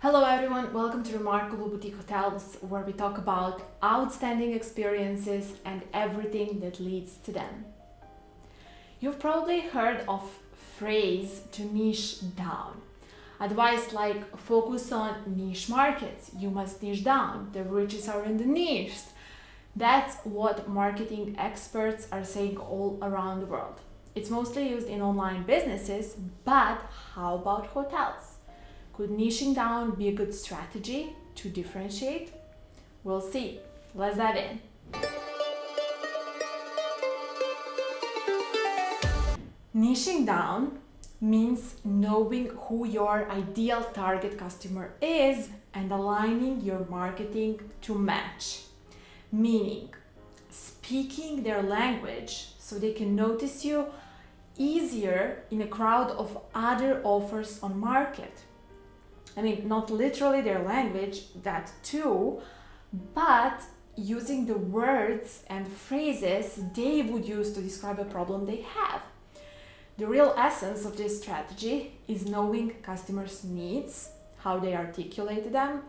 Hello everyone, welcome to Remarkable Boutique Hotels, where we talk about outstanding experiences and everything that leads to them. You've probably heard of phrase to niche down. Advice like focus on niche markets, you must niche down, the riches are in the niche. That's what marketing experts are saying all around the world. It's mostly used in online businesses, but how about hotels? Could niching down be a good strategy to differentiate? We'll see. Let's dive in. Niching down means knowing who your ideal target customer is and aligning your marketing to match. Meaning, speaking their language so they can notice you easier in a crowd of other offers on market. I mean, not literally their language, that too, but using the words and phrases they would use to describe a problem they have. The real essence of this strategy is knowing customers' needs, how they articulate them,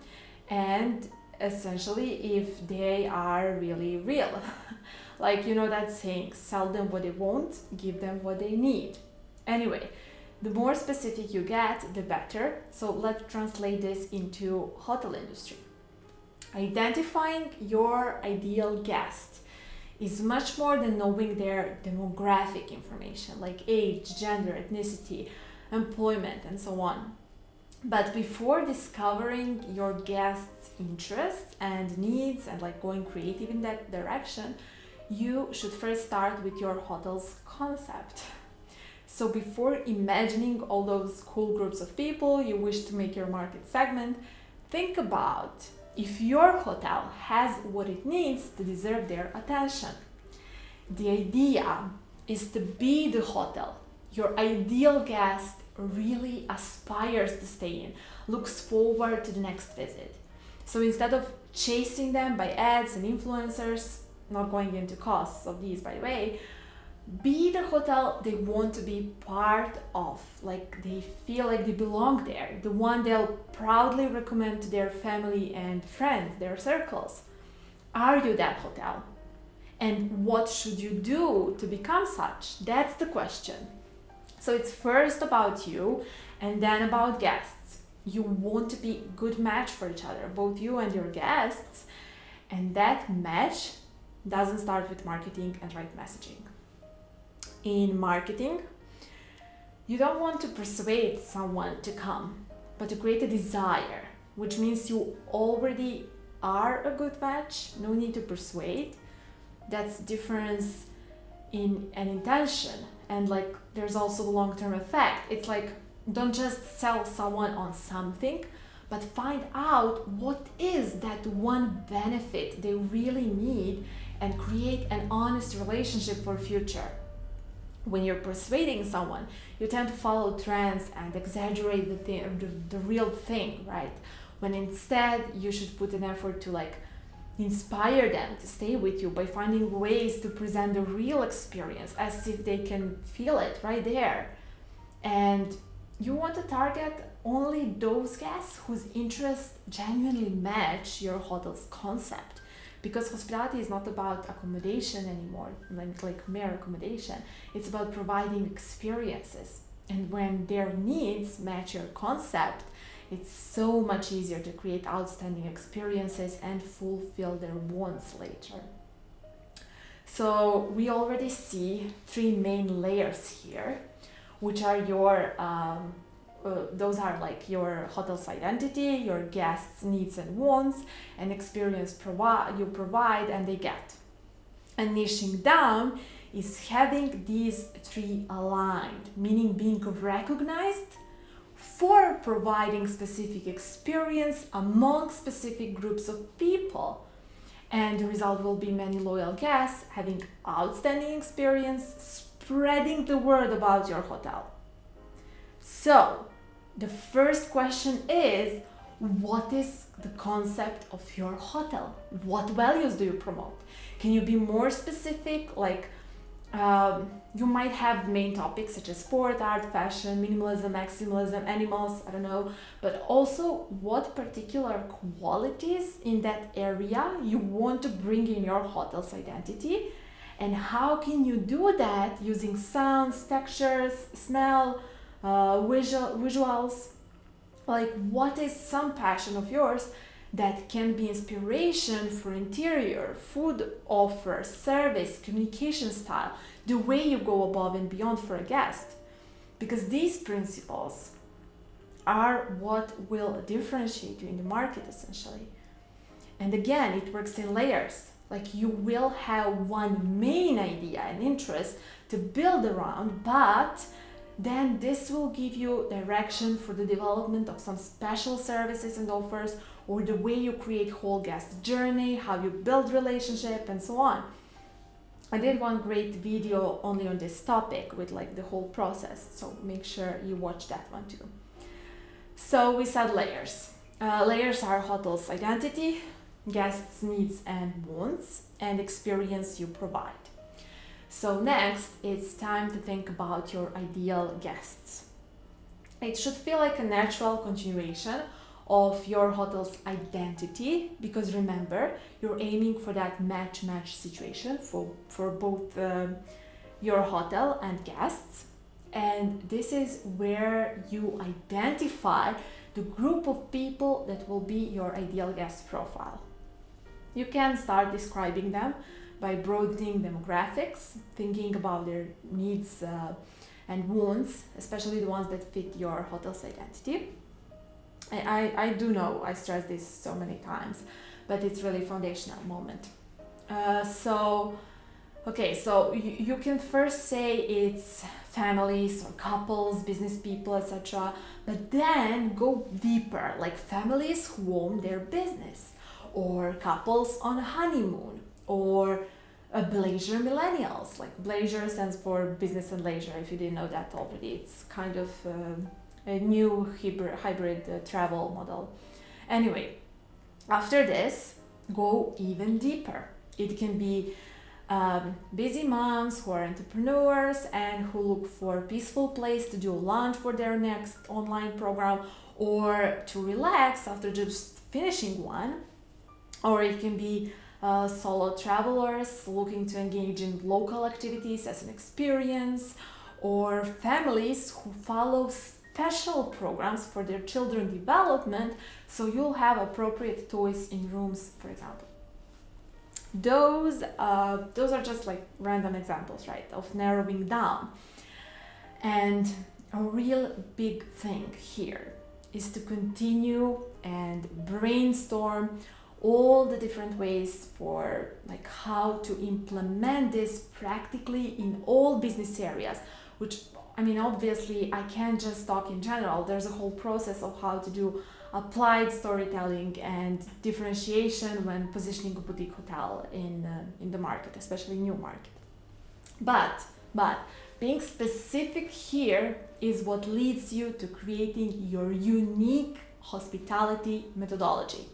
and essentially if they are really real. Like, you know that saying, sell them what they want, give them what they need. Anyway, the more specific you get, the better. So let's translate this into hotel industry. Identifying your ideal guest is much more than knowing their demographic information like age, gender, ethnicity, employment, and so on. But before discovering your guest's interests and needs and like going creative in that direction, you should first start with your hotel's concept. So before imagining all those cool groups of people you wish to make your market segment, think about if your hotel has what it needs to deserve their attention. The idea is to be the hotel your ideal guest really aspires to stay in, looks forward to the next visit. So instead of chasing them by ads and influencers, not going into costs of these by the way, be the hotel they want to be part of, like they feel like they belong there, the one they'll proudly recommend to their family and friends, their circles. Are you that hotel? And what should you do to become such? That's the question. So it's first about you and then about guests. You want to be a good match for each other, both you and your guests, and that match doesn't start with marketing and right messaging. In marketing, you don't want to persuade someone to come, but to create a desire, which means you already are a good match, no need to persuade. That's difference in an intention, and like there's also the long-term effect. It's like don't just sell someone on something, but find out what is that one benefit they really need and create an honest relationship for future. When you're persuading someone, you tend to follow trends and exaggerate the real thing, right? When instead you should put an effort to like inspire them to stay with you by finding ways to present the real experience as if they can feel it right there. And you want to target only those guests whose interests genuinely match your hotel's concept. Because hospitality is not about accommodation anymore, like mere accommodation. It's about providing experiences. And when their needs match your concept, it's so much easier to create outstanding experiences and fulfill their wants later. So we already see three main layers here, which are those are like your hotel's identity, your guests' needs and wants, and experience you provide and they get. And niching down is having these three aligned, meaning being recognized for providing specific experience among specific groups of people. And the result will be many loyal guests having outstanding experience, spreading the word about your hotel. So, the first question is, what is the concept of your hotel? What values do you promote? Can you be more specific? Like, You might have main topics such as sport, art, fashion, minimalism, maximalism, animals, I don't know, but also what particular qualities in that area you want to bring in your hotel's identity, and how can you do that using sounds, textures, smell, visuals. Like, what is some passion of yours that can be inspiration for interior, food offer, service, communication style, the way you go above and beyond for a guest? Because these principles are what will differentiate you in the market, essentially. And again, it works in layers. Like, you will have one main idea and interest to build around, but then this will give you direction for the development of some special services and offers, or the way you create whole guest journey, how you build relationship, and so on. I did one great video only on this topic with like the whole process, so make sure you watch that one too. So we said layers. Layers are hotel's identity, guests' needs and wants, and experience you provide. So next, it's time to think about your ideal guests. It should feel like a natural continuation of your hotel's identity, because remember, you're aiming for that match-match situation for both your hotel and guests. And this is where you identify the group of people that will be your ideal guest profile. You can start describing them by broadening demographics, thinking about their needs and wants, especially the ones that fit your hotel's identity. I do know I stress this so many times, but it's really a foundational moment. So you can first say it's families or couples, business people, etc. But then go deeper, like families who own their business, or couples on a honeymoon, or Blazer millennials. Like Blazer stands for business and leisure, if you didn't know that already. It's kind of a new hybrid travel model. Anyway, after this, go even deeper. It can be busy moms who are entrepreneurs and who look for a peaceful place to do a launch for their next online program, or to relax after just finishing one. Or it can be solo travelers looking to engage in local activities as an experience, or families who follow special programs for their children's development, so you'll have appropriate toys in rooms, for example. Those are just like random examples, right, of narrowing down. And a real big thing here is to continue and brainstorm all the different ways for like how to implement this practically in all business areas, which I mean, obviously I can't just talk in general. There's a whole process of how to do applied storytelling and differentiation when positioning a boutique hotel in the market, especially new market. But being specific here is what leads you to creating your unique hospitality methodology.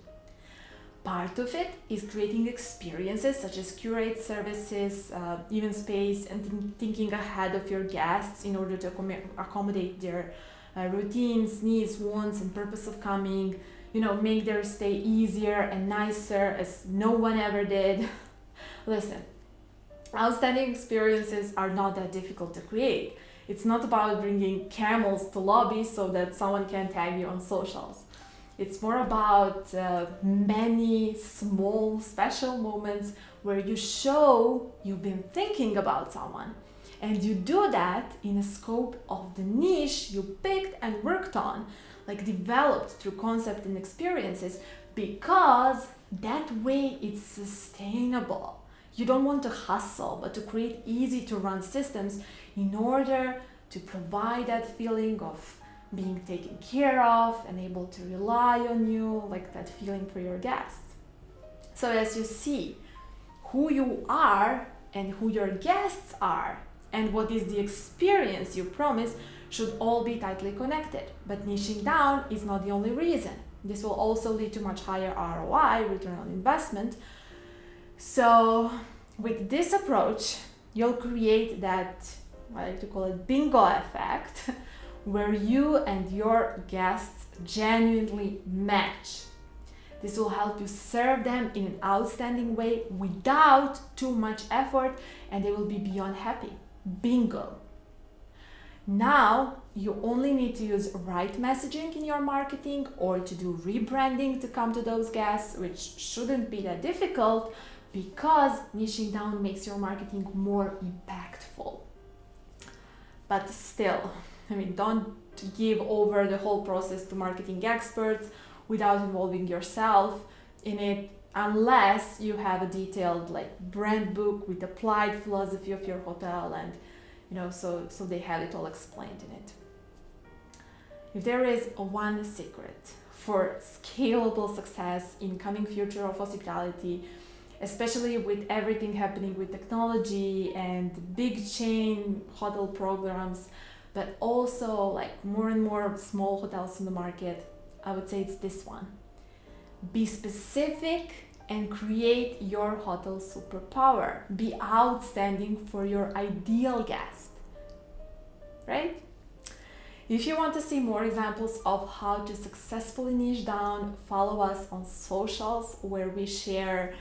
Part of it is creating experiences such as curate services, even space, and thinking ahead of your guests in order to accommodate their routines, needs, wants, and purpose of coming. Make their stay easier and nicer as no one ever did. Listen, outstanding experiences are not that difficult to create. It's not about bringing camels to lobbies so that someone can tag you on socials. It's more about many small, special moments where you show you've been thinking about someone. And you do that in a scope of the niche you picked and worked on, like developed through concept and experiences, because that way it's sustainable. You don't want to hustle, but to create easy to run systems in order to provide that feeling of being taken care of and able to rely on you, like that feeling for your guests. So as you see who you are and who your guests are and what is the experience you promise should all be tightly connected. But niching down is not the only reason. This will also lead to much higher ROI, return on investment. So with this approach, you'll create that, I like to call it bingo effect, where you and your guests genuinely match. This will help you serve them in an outstanding way without too much effort, and they will be beyond happy. Bingo. Now, you only need to use right messaging in your marketing or to do rebranding to come to those guests, which shouldn't be that difficult because niching down makes your marketing more impactful. But still, don't give over the whole process to marketing experts without involving yourself in it, unless you have a detailed brand book with applied philosophy of your hotel, and so they have it all explained in it. If there is one secret for scalable success in coming future of hospitality, especially with everything happening with technology and big chain hotel programs, but also more and more small hotels in the market, I would say it's this one. Be specific and create your hotel superpower. Be outstanding for your ideal guest, right? If you want to see more examples of how to successfully niche down, follow us on socials where we share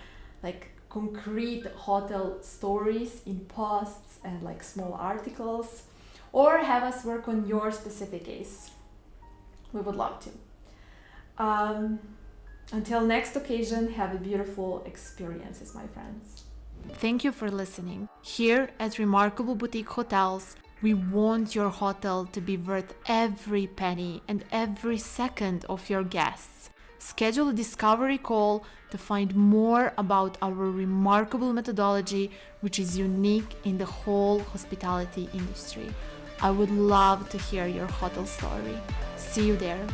concrete hotel stories in posts and small articles, or have us work on your specific case. We would love to. Until next occasion, have a beautiful experiences, my friends. Thank you for listening. Here at Remarkable Boutique Hotels, we want your hotel to be worth every penny and every second of your guests. Schedule a discovery call to find more about our remarkable methodology, which is unique in the whole hospitality industry. I would love to hear your hotel story. See you there.